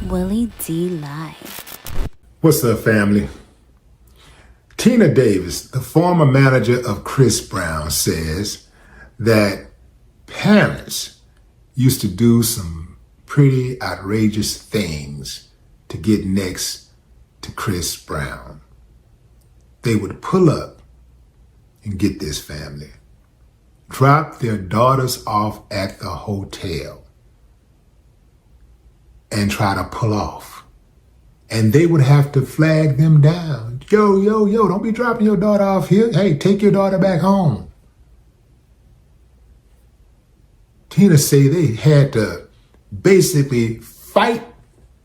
Willie D. Live. What's up, family? Tina Davis, the former manager of Chris Brown, says that parents used to do some pretty outrageous things to get next to Chris Brown. They would pull up and get this family, drop their daughters off at the hotel and try to pull off. And they would have to flag them down. Yo, don't be dropping your daughter off here. Hey, take your daughter back home. Tina say they had to basically fight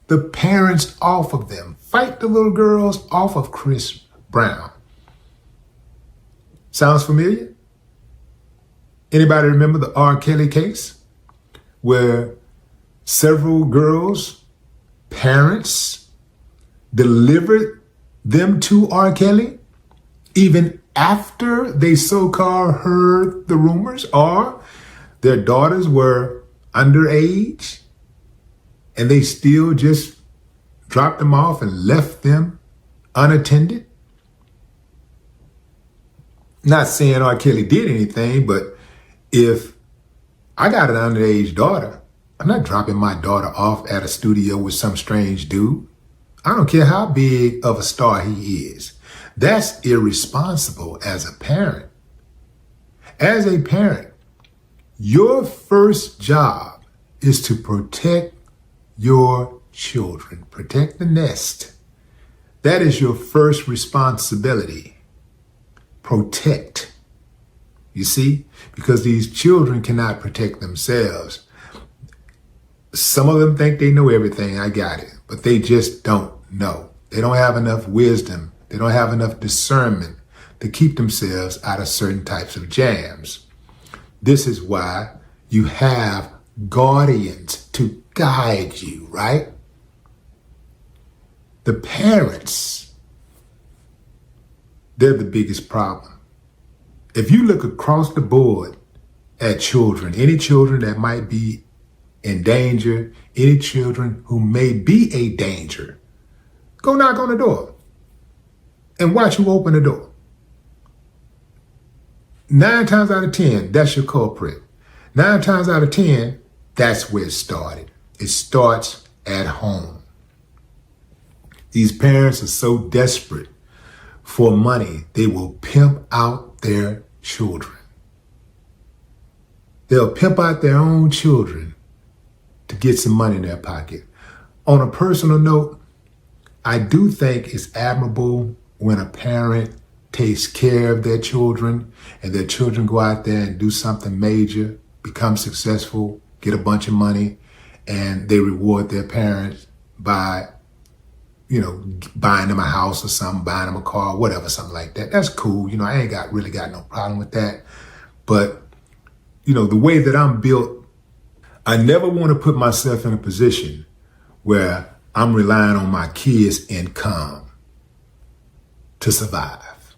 the parents off of them, fight the little girls off of Chris Brown. Sounds familiar? Anybody remember the R. Kelly case where several girls' parents delivered them to R. Kelly even after they so-called heard the rumors, or their daughters were underage and they still just dropped them off and left them unattended? Not saying R. Kelly did anything, but if I got an underage daughter, I'm not dropping my daughter off at a studio with some strange dude. I don't care how big of a star he is. That's irresponsible as a parent. As a parent, your first job is to protect your children, protect the nest. That is your first responsibility. Protect. You see? Because these children cannot protect themselves. Some of them think they know everything. I got it. But they just don't know. They don't have enough wisdom. They don't have enough discernment to keep themselves out of certain types of jams. This is why you have guardians to guide you, right? The parents, they're the biggest problem. If you look across the board at children, any children that might be in danger, any children who may be a danger, go knock on the door and watch who open the door. 9 times out of 10, that's your culprit. 9 times out of 10, that's where it started. It starts at home. These parents are so desperate for money, they will pimp out their children. They'll pimp out their own children to get some money in their pocket. On a personal note, I do think it's admirable when a parent takes care of their children and their children go out there and do something major, become successful, get a bunch of money, and they reward their parents by, buying them a house or something, buying them a car, whatever, something like that. That's cool. I ain't really got no problem with that. But, the way that I'm built, I never want to put myself in a position where I'm relying on my kids' income to survive.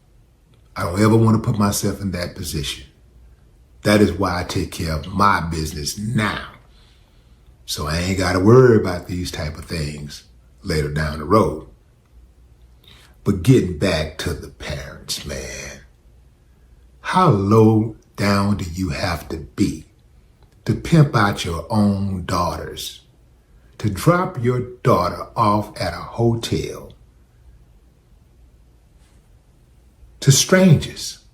I don't ever want to put myself in that position. That is why I take care of my business now. So I ain't got to worry about these type of things later down the road. But getting back to the parents, man, how low down do you have to be to pimp out your own daughters, to drop your daughter off at a hotel to strangers,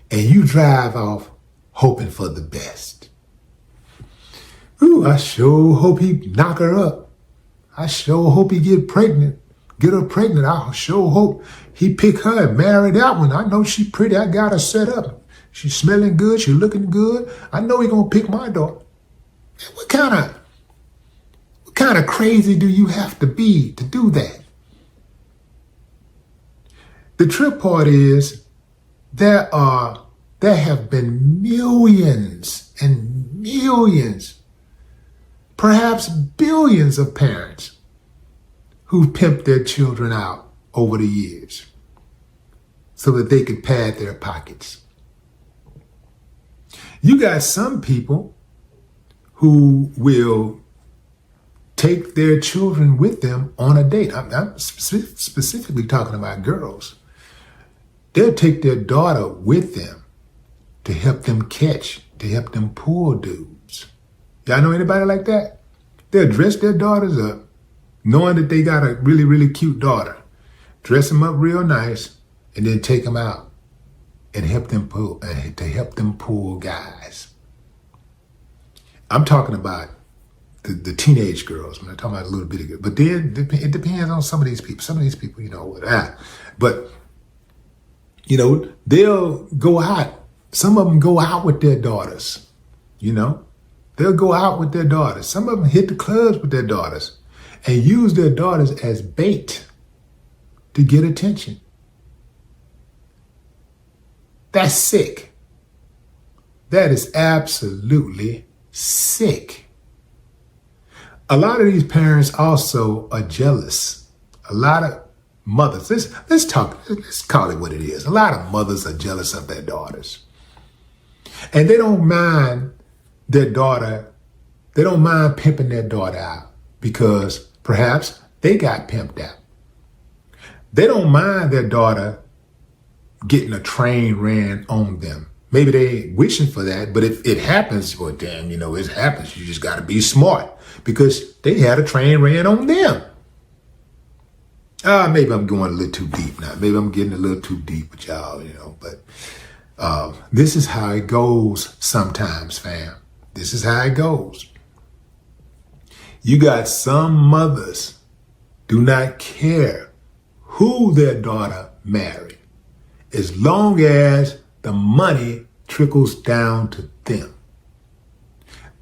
and you drive off hoping for the best? Ooh, I sure hope he knock her up. I sure hope he get her pregnant. I sure hope he pick her and marry that one. I know she pretty. I got her set up. She's smelling good. She's looking good. I know he gonna pick my daughter. What kind of crazy do you have to be to do that? The trip part is there have been millions and millions, perhaps billions of parents who pimped their children out over the years so that they could pad their pockets. You got some people who will take their children with them on a date. I'm specifically talking about girls. They'll take their daughter with them to help them catch, to help them pull dudes. Y'all know anybody like that? They'll dress their daughters up, knowing that they got a really, really cute daughter. Dress them up real nice, and then take them out and help them pull guys. I'm talking about the teenage girls. I'm not talking about a little bit of it. But then it depends on some of these people. Some of these people, but they'll go out. Some of them go out with their daughters. They'll go out with their daughters. Some of them hit the clubs with their daughters and use their daughters as bait to get attention. That's sick. That is absolutely sick. A lot of these parents also are jealous. A lot of mothers, let's call it what it is. A lot of mothers are jealous of their daughters. And they don't mind pimping their daughter out because perhaps they got pimped out. They don't mind their daughter getting a train ran on them. Maybe they ain't wishing for that, but if it happens, well, damn, it happens. You just got to be smart because they had a train ran on them. Maybe I'm going a little too deep now. Maybe I'm getting a little too deep with y'all, but this is how it goes sometimes, fam. This is how it goes. You got some mothers do not care who their daughter married, as long as the money trickles down to them.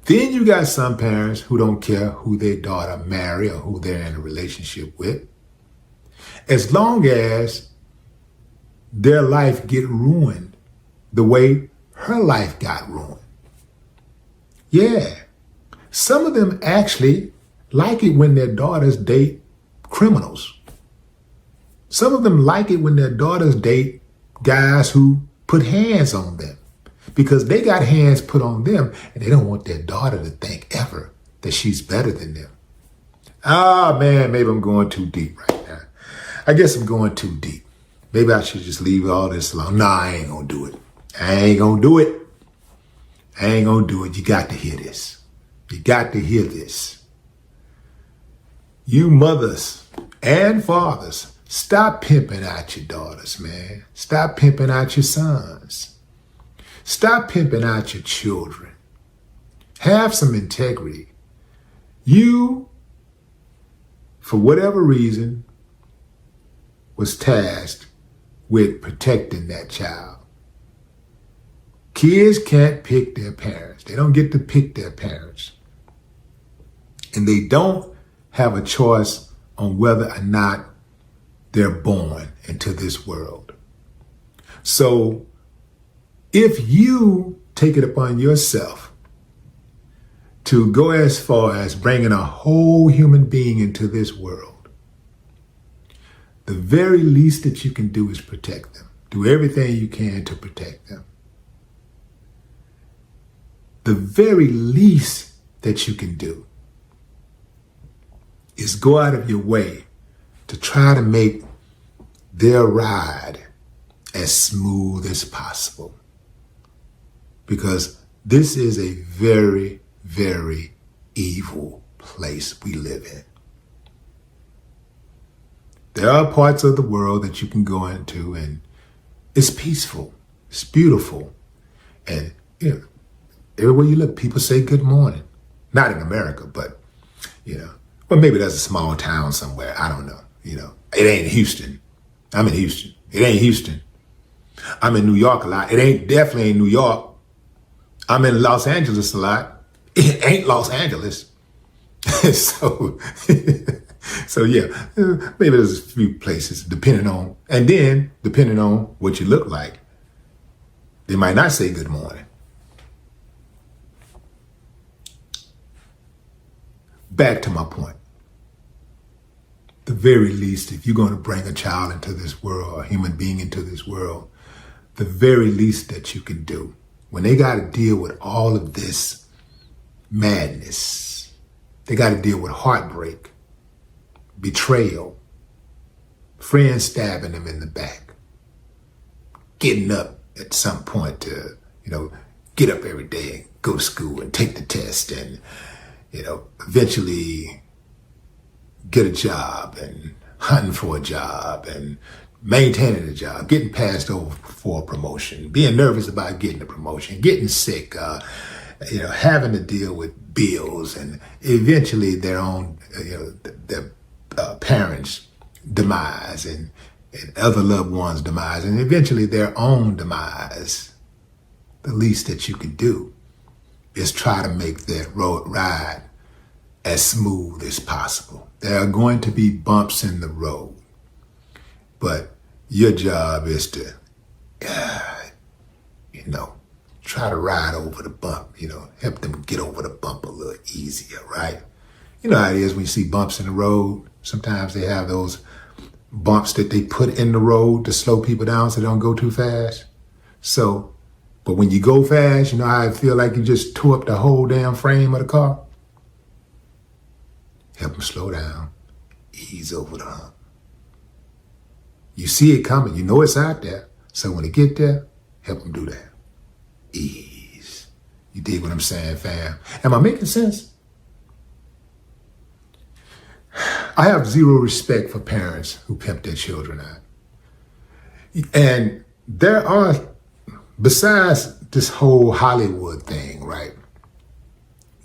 Then you got some parents who don't care who their daughter marry or who they're in a relationship with, as long as their life get ruined the way her life got ruined. Yeah, some of them actually like it when their daughters date criminals. Some of them like it when their daughters date guys who put hands on them because they got hands put on them and they don't want their daughter to think ever that she's better than them. Man, maybe I'm going too deep right now. I guess I'm going too deep. Maybe I should just leave all this alone. Nah, I ain't gonna do it. I ain't gonna do it. You got to hear this. You got to hear this. You mothers and fathers, stop pimping out your daughters, man. Stop pimping out your sons. Stop pimping out your children. Have some integrity. You, for whatever reason, was tasked with protecting that child. Kids can't pick their parents. They don't get to pick their parents. And they don't have a choice on whether or not they're born into this world. So if you take it upon yourself to go as far as bringing a whole human being into this world, the very least that you can do is protect them. Do everything you can to protect them. The very least that you can do is go out of your way to try to make their ride as smooth as possible. Because this is a very, very evil place we live in. There are parts of the world that you can go into and it's peaceful, it's beautiful. And everywhere you look, people say good morning. Not in America, but, well, maybe there's a small town somewhere. I don't know. It ain't Houston. I'm in Houston. It ain't Houston. I'm in New York a lot. It ain't definitely in New York. I'm in Los Angeles a lot. It ain't Los Angeles. So yeah, maybe there's a few places depending on what you look like. They might not say good morning. Back to my point. The very least, if you're going to bring a child into this world, a human being into this world, the very least that you can do, when they got to deal with all of this madness, They got to deal with heartbreak, betrayal, friends stabbing them in the back, getting up at some point to, get up every day and go to school and take the test and, eventually get a job and hunting for a job and maintaining a job, getting passed over for a promotion, being nervous about getting a promotion, getting sick, having to deal with bills and eventually their own, their parents' demise and other loved ones' demise and eventually their own demise. The least that you can do is try to make that road ride as smooth as possible. There are going to be bumps in the road, but your job is to, try to ride over the bump, help them get over the bump a little easier, right? You know how it is when you see bumps in the road. Sometimes they have those bumps that they put in the road to slow people down so they don't go too fast. But when you go fast, you know how I feel like you just tore up the whole damn frame of the car? Help them slow down, ease over the hump. You see it coming, you know it's out there. So when they get there, help them do that. Ease. You dig what I'm saying, fam? Am I making sense? I have zero respect for parents who pimp their children out. And there are, besides this whole Hollywood thing, right?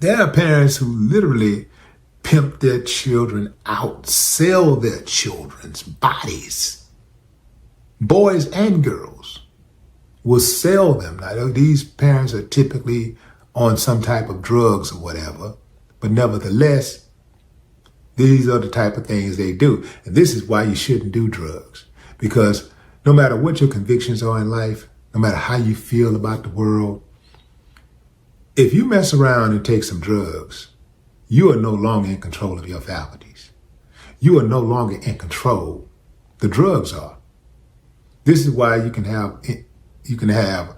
There are parents who literally pimp their children out, sell their children's bodies. Boys and girls will sell them. Now, these parents are typically on some type of drugs or whatever, but nevertheless, these are the type of things they do. And this is why you shouldn't do drugs. Because no matter what your convictions are in life, no matter how you feel about the world, if you mess around and take some drugs, you are no longer in control of your faculties. You are no longer in control. The drugs are. This is why you can have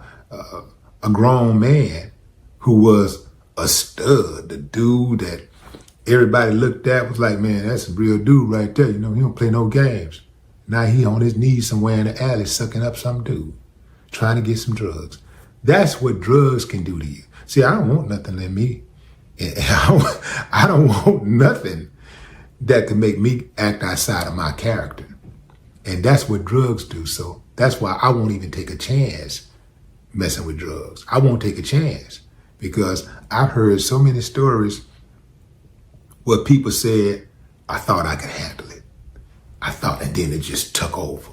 a grown man who was a stud, the dude that everybody looked at was like, man, that's a real dude right there. He don't play no games. Now he on his knees somewhere in the alley sucking up some dude, trying to get some drugs. That's what drugs can do to you. See, I don't want nothing in me. I don't want nothing that can make me act outside of my character. And that's what drugs do. So that's why I won't even take a chance messing with drugs. I won't take a chance because I've heard so many stories where people said, I thought I could handle it. And then it just took over.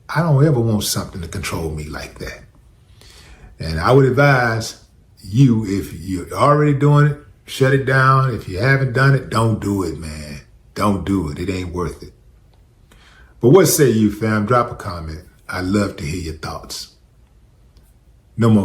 I don't ever want something to control me like that. And I would advise you, if you're already doing it, shut it down. If you haven't done it, don't do it, man. Don't do it. It ain't worth it. But what say you, fam? Drop a comment. I'd love to hear your thoughts. No more